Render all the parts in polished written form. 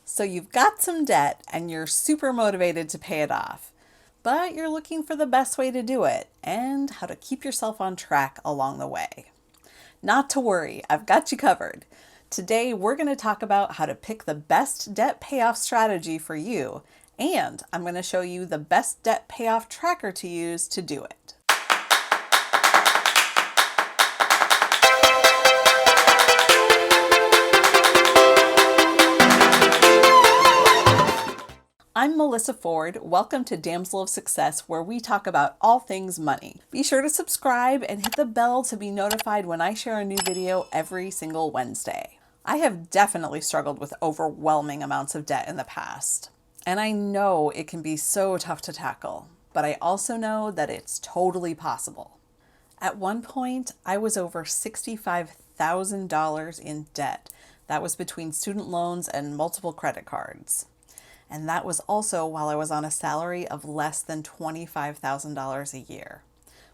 So you've got some debt and you're super motivated to pay it off, but you're looking for the best way to do it and how to keep yourself on track along the way. Not to worry, I've got you covered. Today we're going to talk about how to pick the best debt payoff strategy for you, and I'm going to show you the best debt payoff tracker to use to do it. I'm Melissa Ford. Welcome to Damsel of Success, where we talk about all things money. Be sure to subscribe and hit the bell to be notified when I share a new video every single Wednesday. I have definitely struggled with overwhelming amounts of debt in the past, and I know it can be so tough to tackle, but I also know that it's totally possible. At one point, I was over $65,000 in debt. That was between student loans and multiple credit cards. And that was also while I was on a salary of less than $25,000 a year.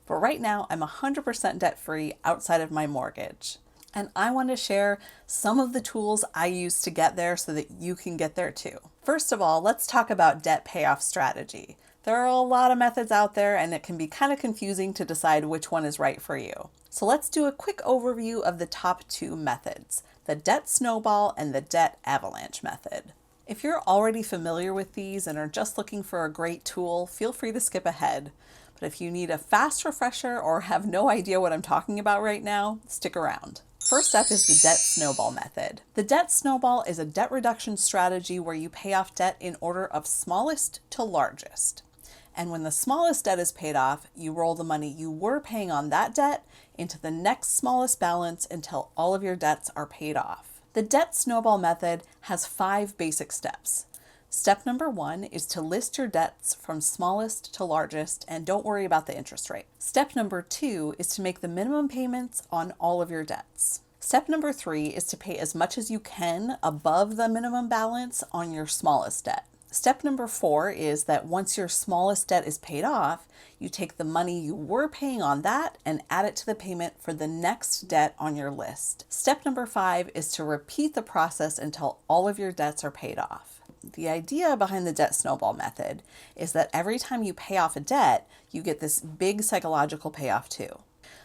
But right now, I'm 100% debt-free outside of my mortgage. And I want to share some of the tools I use to get there so that you can get there too. First of all, let's talk about debt payoff strategy. There are a lot of methods out there, and it can be kind of confusing to decide which one is right for you. So let's do a quick overview of the top two methods, the debt snowball and the debt avalanche method. If you're already familiar with these and are just looking for a great tool, feel free to skip ahead. But if you need a fast refresher or have no idea what I'm talking about right now, stick around. First up is the debt snowball method. The debt snowball is a debt reduction strategy where you pay off debt in order of smallest to largest. And when the smallest debt is paid off, you roll the money you were paying on that debt into the next smallest balance until all of your debts are paid off. The debt snowball method has 5 basic steps. Step number 1 is to list your debts from smallest to largest and don't worry about the interest rate. Step number 2 is to make the minimum payments on all of your debts. Step number 3 is to pay as much as you can above the minimum balance on your smallest debt. Step number 4 is that once your smallest debt is paid off, you take the money you were paying on that and add it to the payment for the next debt on your list. Step number 5 is to repeat the process until all of your debts are paid off. The idea behind the debt snowball method is that every time you pay off a debt, you get this big psychological payoff too.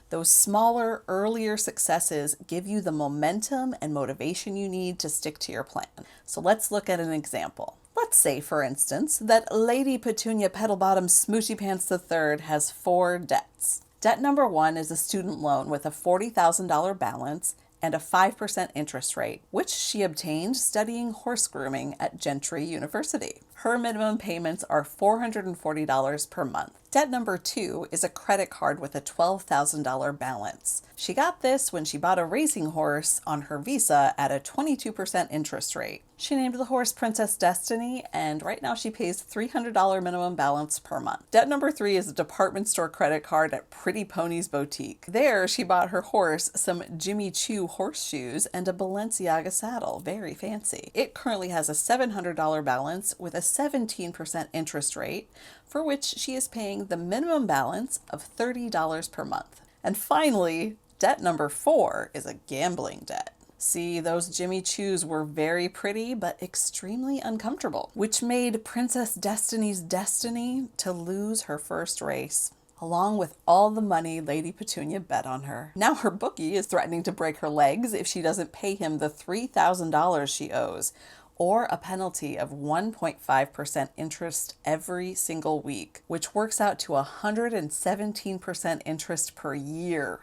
Those smaller, earlier successes give you the momentum and motivation you need to stick to your plan. So let's look at an example. Let's say, for instance, that Lady Petunia Petalbottom Smoochy Pants III has 4 debts. Debt number 1 is a student loan with a $40,000 balance and a 5% interest rate, which she obtained studying horse grooming at Gentry University. Her minimum payments are $440 per month. Debt number 2 is a credit card with a $12,000 balance. She got this when she bought a racing horse on her Visa at a 22% interest rate. She named the horse Princess Destiny, and right now she pays $300 minimum balance per month. Debt number 3 is a department store credit card at Pretty Pony's Boutique. There, she bought her horse some Jimmy Choo horseshoes and a Balenciaga saddle. Very fancy. It currently has a $700 balance with a 17% interest rate, for which she is paying the minimum balance of $30 per month. And finally, debt number 4 is a gambling debt. See, those Jimmy Choos were very pretty, but extremely uncomfortable, which made Princess Destiny's destiny to lose her first race, along with all the money Lady Petunia bet on her. Now her bookie is threatening to break her legs if she doesn't pay him the $3,000 she owes, or a penalty of 1.5% interest every single week, which works out to 117% interest per year.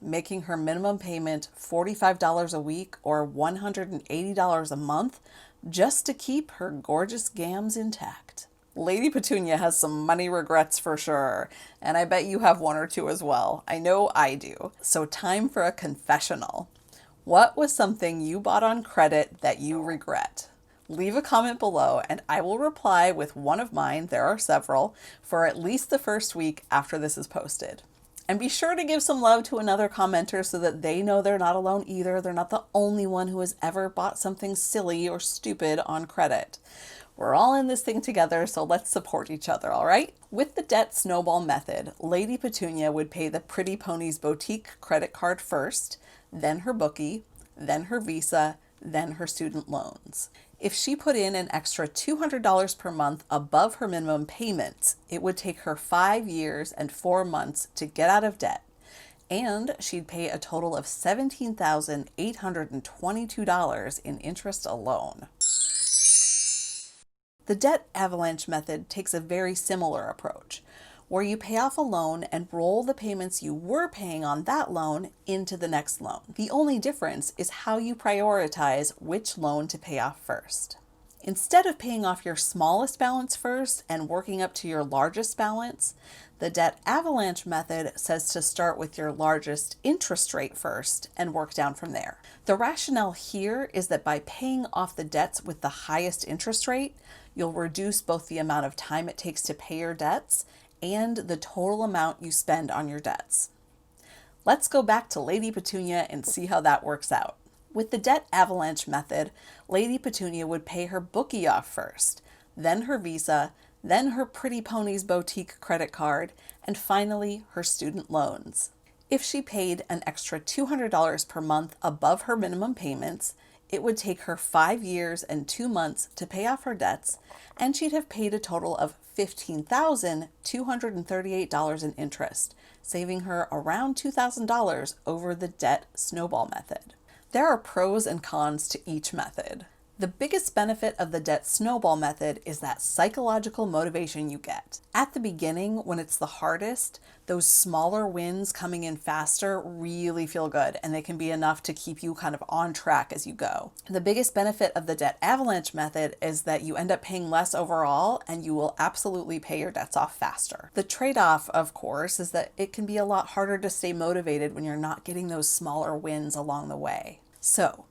Making her minimum payment $45 a week or $180 a month just to keep her gorgeous gams intact. Lady Petunia has some money regrets for sure, and I bet you have one or two as well. I know I do. So time for a confessional. What was something you bought on credit that you regret? Leave a comment below and I will reply with one of mine, there are several, for at least the first week after this is posted. And be sure to give some love to another commenter so that they know they're not alone either. They're not the only one who has ever bought something silly or stupid on credit. We're all in this thing together, so let's support each other, all right? With the debt snowball method, Lady Petunia would pay the Pretty Pony's Boutique credit card first, then her bookie, then her Visa, then her student loans. If she put in an extra $200 per month above her minimum payments, it would take her 5 years and 4 months to get out of debt, and she'd pay a total of $17,822 in interest alone. The debt avalanche method takes a very similar approach, where you pay off a loan and roll the payments you were paying on that loan into the next loan. The only difference is how you prioritize which loan to pay off first. Instead of paying off your smallest balance first and working up to your largest balance, the debt avalanche method says to start with your largest interest rate first and work down from there. The rationale here is that by paying off the debts with the highest interest rate, you'll reduce both the amount of time it takes to pay your debts and the total amount you spend on your debts. Let's go back to Lady Petunia and see how that works out. With the debt avalanche method, Lady Petunia would pay her bookie off first, then her Visa, then her Pretty Ponies boutique credit card, and finally her student loans. If she paid an extra $200 per month above her minimum payments, it would take her 5 years and 2 months to pay off her debts, and she'd have paid a total of $15,238 in interest, saving her around $2,000 over the debt snowball method. There are pros and cons to each method. The biggest benefit of the debt snowball method is that psychological motivation you get. At the beginning, when it's the hardest, those smaller wins coming in faster really feel good, and they can be enough to keep you kind of on track as you go. The biggest benefit of the debt avalanche method is that you end up paying less overall, and you will absolutely pay your debts off faster. The trade-off, of course, is that it can be a lot harder to stay motivated when you're not getting those smaller wins along the way. So,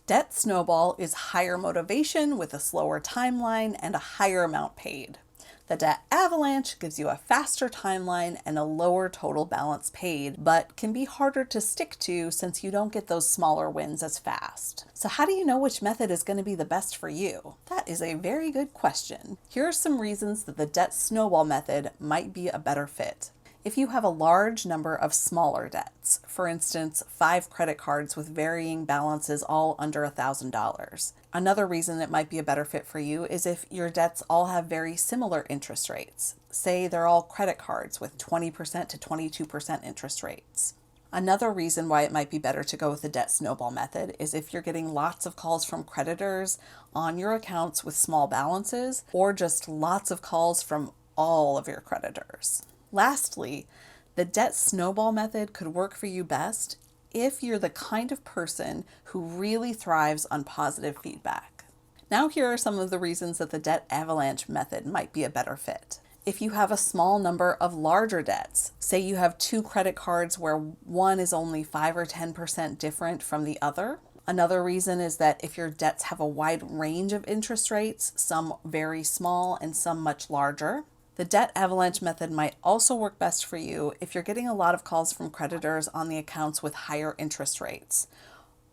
debt snowball is higher motivation with a slower timeline and a higher amount paid. The debt avalanche gives you a faster timeline and a lower total balance paid, but can be harder to stick to since you don't get those smaller wins as fast. So how do you know which method is going to be the best for you? That is a very good question. Here are some reasons that the debt snowball method might be a better fit. If you have a large number of smaller debts, for instance, 5 credit cards with varying balances all under $1,000. Another reason it might be a better fit for you is if your debts all have very similar interest rates. Say they're all credit cards with 20% to 22% interest rates. Another reason why it might be better to go with the debt snowball method is if you're getting lots of calls from creditors on your accounts with small balances, or just lots of calls from all of your creditors. Lastly, the debt snowball method could work for you best if you're the kind of person who really thrives on positive feedback. Now here are some of the reasons that the debt avalanche method might be a better fit. If you have a small number of larger debts, say you have 2 credit cards where one is only 5 or 10% different from the other. Another reason is that if your debts have a wide range of interest rates, some very small and some much larger. The debt avalanche method might also work best for you if you're getting a lot of calls from creditors on the accounts with higher interest rates,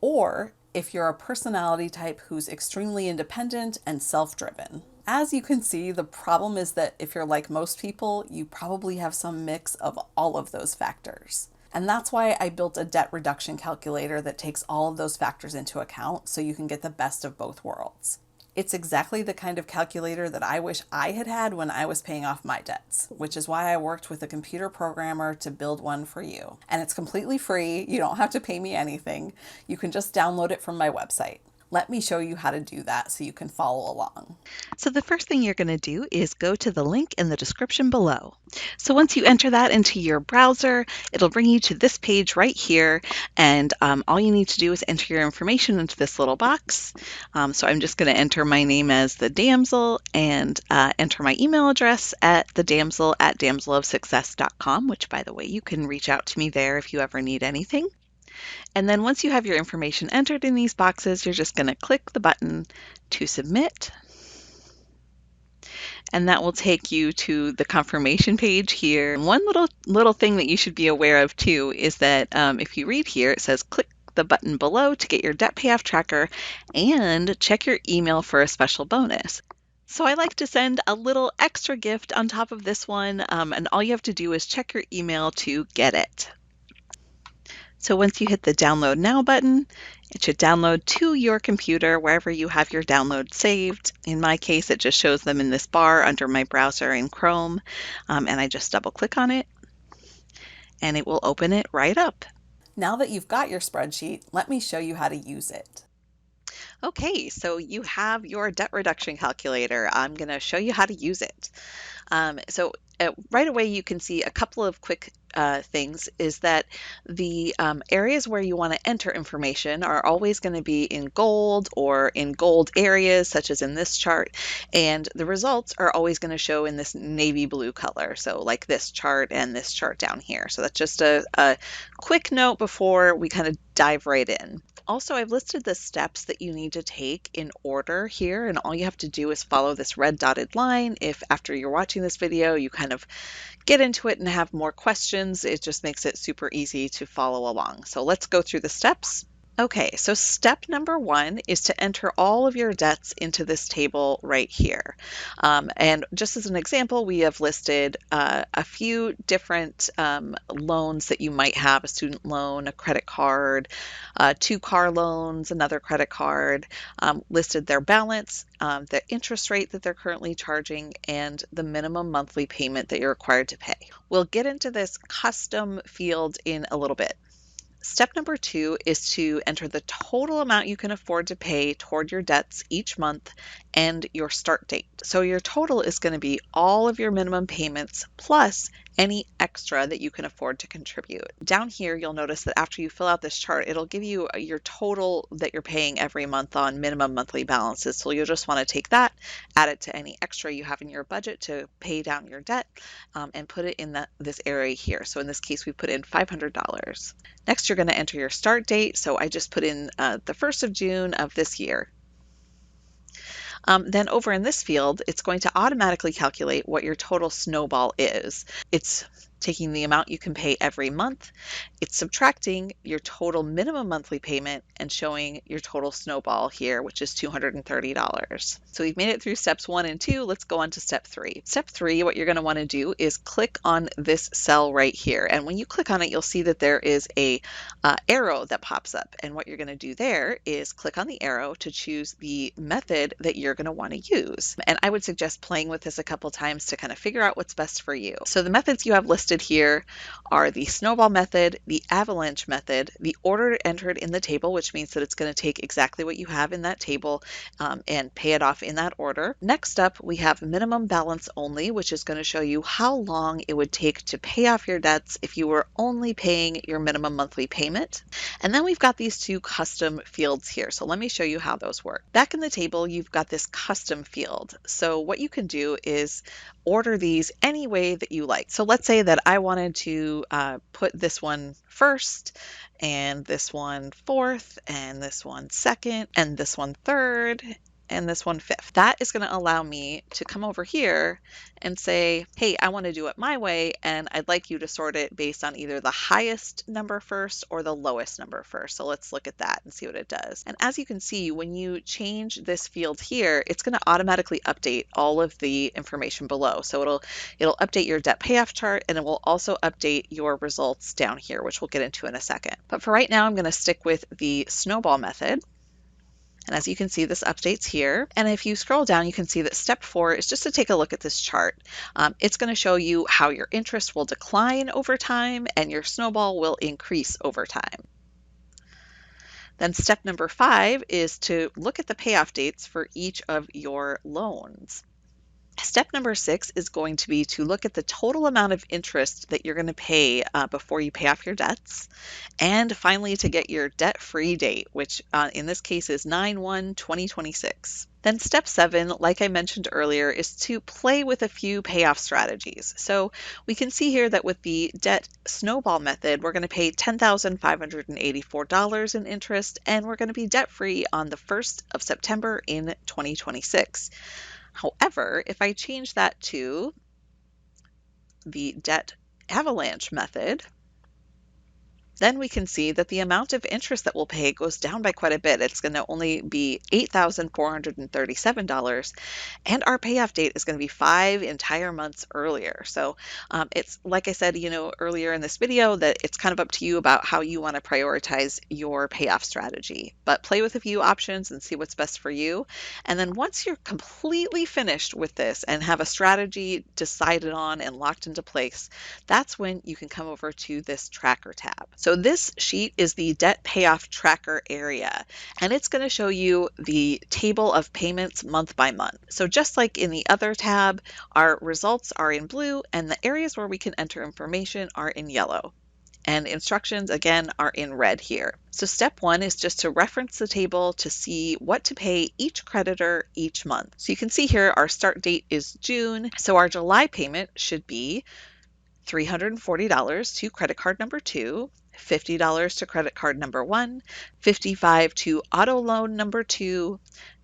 or if you're a personality type who's extremely independent and self-driven. As you can see, the problem is that if you're like most people, you probably have some mix of all of those factors. And that's why I built a debt reduction calculator that takes all of those factors into account so you can get the best of both worlds. It's exactly the kind of calculator that I wish I had had when I was paying off my debts, which is why I worked with a computer programmer to build one for you. And it's completely free. You don't have to pay me anything. You can just download it from my website. Let me show you how to do that so you can follow along. So the first thing you're going to do is go to the link in the description below. So once you enter that into your browser, it'll bring you to this page right here, and all you need to do is enter your information into this little box. So I'm just going to enter my name as the Damsel and enter my email address at thedamsel@damselofsuccess.com, which, by the way, you can reach out to me there if you ever need anything. And then once you have your information entered in these boxes, you're just going to click the button to submit. And that will take you to the confirmation page here. One little thing that you should be aware of too is that if you read here, it says click the button below to get your Debt Payoff Tracker and check your email for a special bonus. So I like to send a little extra gift on top of this one, and all you have to do is check your email to get it. So once you hit the Download Now button, it should download to your computer wherever you have your downloads saved. In my case, it just shows them in this bar under my browser in Chrome, and I just double click on it, and it will open it right up. Now that you've got your spreadsheet, let me show you how to use it. Okay, so you have your debt reduction calculator. I'm going to show you how to use it. Right away, you can see a couple of quick things is that the areas where you want to enter information are always going to be in gold or in gold areas, such as in this chart, and the results are always going to show in this navy blue color, so like this chart and this chart down here. So that's just a quick note before we kind of dive right in. Also, I've listed the steps that you need to take in order here, and all you have to do is follow this red dotted line. If after you're watching this video, you kind of get into it and have more questions, it just makes it super easy to follow along. So let's go through the steps. Okay, so step number one is to enter all of your debts into this table right here. And just as an example, we have listed a few different loans that you might have: a student loan, a credit card, 2 car loans, another credit card, listed their balance, the interest rate that they're currently charging, and the minimum monthly payment that you're required to pay. We'll get into this custom field in a little bit. Step number 2 is to enter the total amount you can afford to pay toward your debts each month and your start date. So your total is going to be all of your minimum payments plus any extra that you can afford to contribute. Down here, you'll notice that after you fill out this chart, it'll give you your total that you're paying every month on minimum monthly balances. So you'll just want to take that, add it to any extra you have in your budget to pay down your debt, and put it in this area here. So in this case, we put in $500. Next, you're going to enter your start date. So I just put in the 1st of June of this year. Then over in this field, it's going to automatically calculate what your total snowball is. It's taking the amount you can pay every month, it's subtracting your total minimum monthly payment and showing your total snowball here, which is $230. So we've made it through steps 1 and 2. Let's go on to step 3. Step 3, what you're going to want to do is click on this cell right here. And when you click on it, you'll see that there is a arrow that pops up. And what you're going to do there is click on the arrow to choose the method that you're going to want to use. And I would suggest playing with this a couple times to kind of figure out what's best for you. So the methods you have listed here are the Snowball method, the Avalanche method, the order entered in the table, which means that it's going to take exactly what you have in that table and pay it off in that order. Next up, we have minimum balance only, which is going to show you how long it would take to pay off your debts if you were only paying your minimum monthly payment. And then we've got these 2 custom fields here. So let me show you how those work. Back in the table, you've got this custom field. So what you can do is order these any way that you like. So let's say that I wanted to put this one first, and this one fourth, and this one second, and this one third, and this one fifth. That is going to allow me to come over here and say, hey, I want to do it my way, and I'd like you to sort it based on either the highest number first or the lowest number first. So let's look at that and see what it does. And as you can see, when you change this field here, it's going to automatically update all of the information below. So it'll update your debt payoff chart, and it will also update your results down here, which we'll get into in a second. But for right now, I'm going to stick with the Snowball method. And as you can see, this updates here. And if you scroll down, you can see that step 4 is just to take a look at this chart. It's going to show you how your interest will decline over time and your snowball will increase over time. Then step number 5 is to look at the payoff dates for each of your loans. Step number 6 is going to be to look at the total amount of interest that you're going to pay before you pay off your debts. And finally, to get your debt-free date, which in this case is 9/1/2026. Then step 7, like I mentioned earlier, is to play with a few payoff strategies. So we can see here that with the debt snowball method, we're going to pay $10,584 in interest, and we're going to be debt-free on the 1st of September in 2026. However, if I change that to the debt avalanche method, then we can see that the amount of interest that we'll pay goes down by quite a bit. It's going to only be $8,437, and our payoff date is going to be 5 entire months earlier. So it's like I said, earlier in this video, that it's kind of up to you about how you want to prioritize your payoff strategy. But play with a few options and see what's best for you. And then once you're completely finished with this and have a strategy decided on and locked into place, that's when you can come over to this tracker tab. So this sheet is the Debt Payoff Tracker area, and it's going to show you the table of payments month by month. So just like in the other tab, our results are in blue and the areas where we can enter information are in yellow. And instructions, again, are in red here. So step one is just to reference the table to see what to pay each creditor each month. So you can see here our start date is June, so our July payment should be $340 to credit card number 2, $50 to credit card number 1, $55 to auto loan number 2,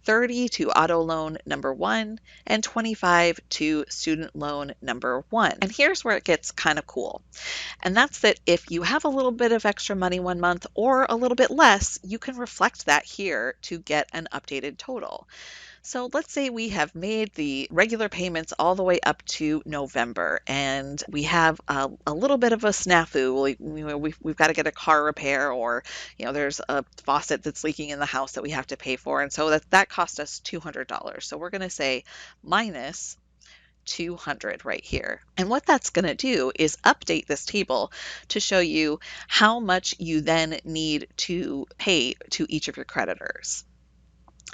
$30 to auto loan number 1, and $25 to student loan number 1. And here's where it gets kind of cool. And that's that if you have a little bit of extra money one month or a little bit less, you can reflect that here to get an updated total. So let's say we have made the regular payments all the way up to November, and we have a little bit of a snafu. We've got to get a car repair, or there's a faucet that's leaking in the house that we have to pay for, and so that cost us $200. So we're going to say minus 200 right here. And what that's going to do is update this table to show you how much you then need to pay to each of your creditors.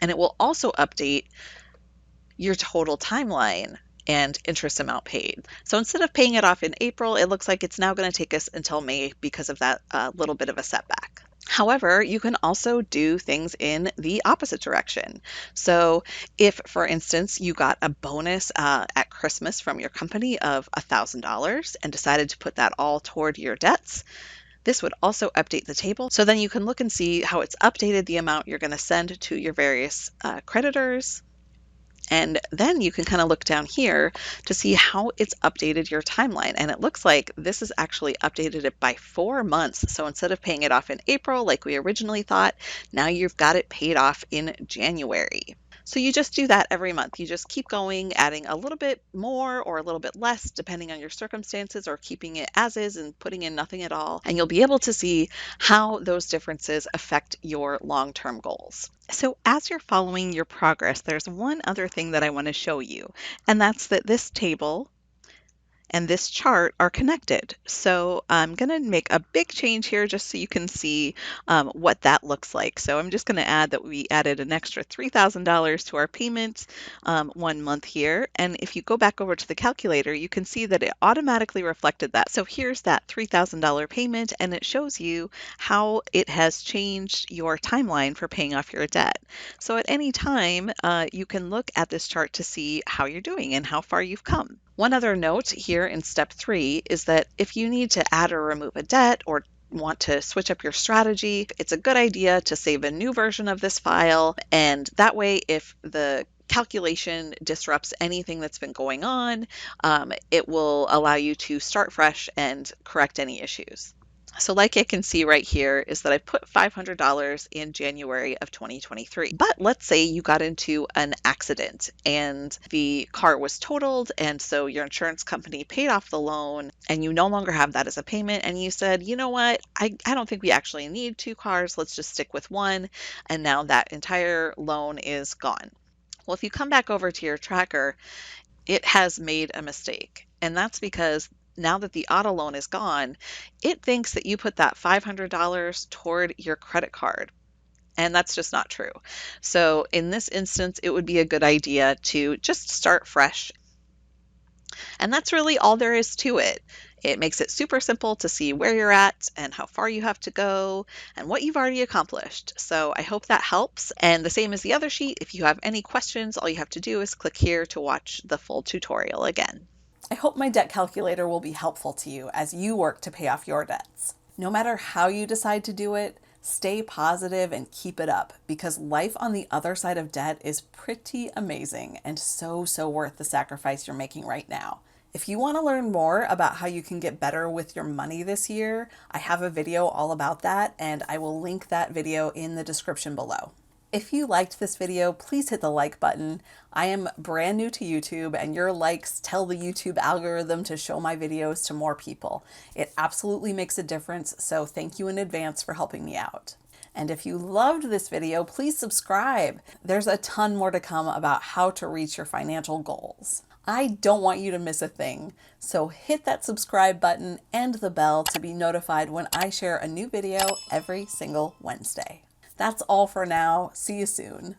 And it will also update your total timeline and interest amount paid. So instead of paying it off in April, it looks like it's now going to take us until May because of that little bit of a setback. However, you can also do things in the opposite direction. So if, for instance, you got a bonus at Christmas from your company of $1,000 and decided to put that all toward your debts, this would also update the table. So then you can look and see how it's updated the amount you're going to send to your various creditors. And then you can kind of look down here to see how it's updated your timeline. And it looks like this has actually updated it by 4 months. So instead of paying it off in April, like we originally thought, now you've got it paid off in January. So you just do that every month. You just keep going, adding a little bit more or a little bit less, depending on your circumstances, or keeping it as is and putting in nothing at all. And you'll be able to see how those differences affect your long-term goals. So as you're following your progress, there's one other thing that I want to show you, and that's that this table and this chart are connected. So I'm going to make a big change here just so you can see what that looks like. So I'm just going to add that we added an extra $3,000 to our payments 1 month here. And if you go back over to the calculator, you can see that it automatically reflected that. So here's that $3,000 payment, and it shows you how it has changed your timeline for paying off your debt. So at any time, you can look at this chart to see how you're doing and how far you've come. One other note here in step 3 is that if you need to add or remove a debt or want to switch up your strategy, it's a good idea to save a new version of this file. And that way, if the calculation disrupts anything that's been going on, it will allow you to start fresh and correct any issues. So like I can see right here is that I put $500 in January of 2023. But let's say you got into an accident and the car was totaled, and so your insurance company paid off the loan and you no longer have that as a payment, and you said, you know what, I don't think we actually need 2 cars, let's just stick with one, and now that entire loan is gone. Well, if you come back over to your tracker, it has made a mistake, and that's because now that the auto loan is gone, it thinks that you put that $500 toward your credit card. And that's just not true. So in this instance, it would be a good idea to just start fresh. And that's really all there is to it. It makes it super simple to see where you're at and how far you have to go and what you've already accomplished. So I hope that helps. And the same as the other sheet, if you have any questions, all you have to do is click here to watch the full tutorial again. I hope my debt calculator will be helpful to you as you work to pay off your debts. No matter how you decide to do it, stay positive and keep it up, because life on the other side of debt is pretty amazing and so worth the sacrifice you're making right now. If you want to learn more about how you can get better with your money this year, I have a video all about that, and I will link that video in the description below. If you liked this video, please hit the like button. I am brand new to YouTube, and your likes tell the YouTube algorithm to show my videos to more people. It absolutely makes a difference, so thank you in advance for helping me out. And if you loved this video, please subscribe. There's a ton more to come about how to reach your financial goals. I don't want you to miss a thing, so hit that subscribe button and the bell to be notified when I share a new video every single Wednesday. That's all for now. See you soon.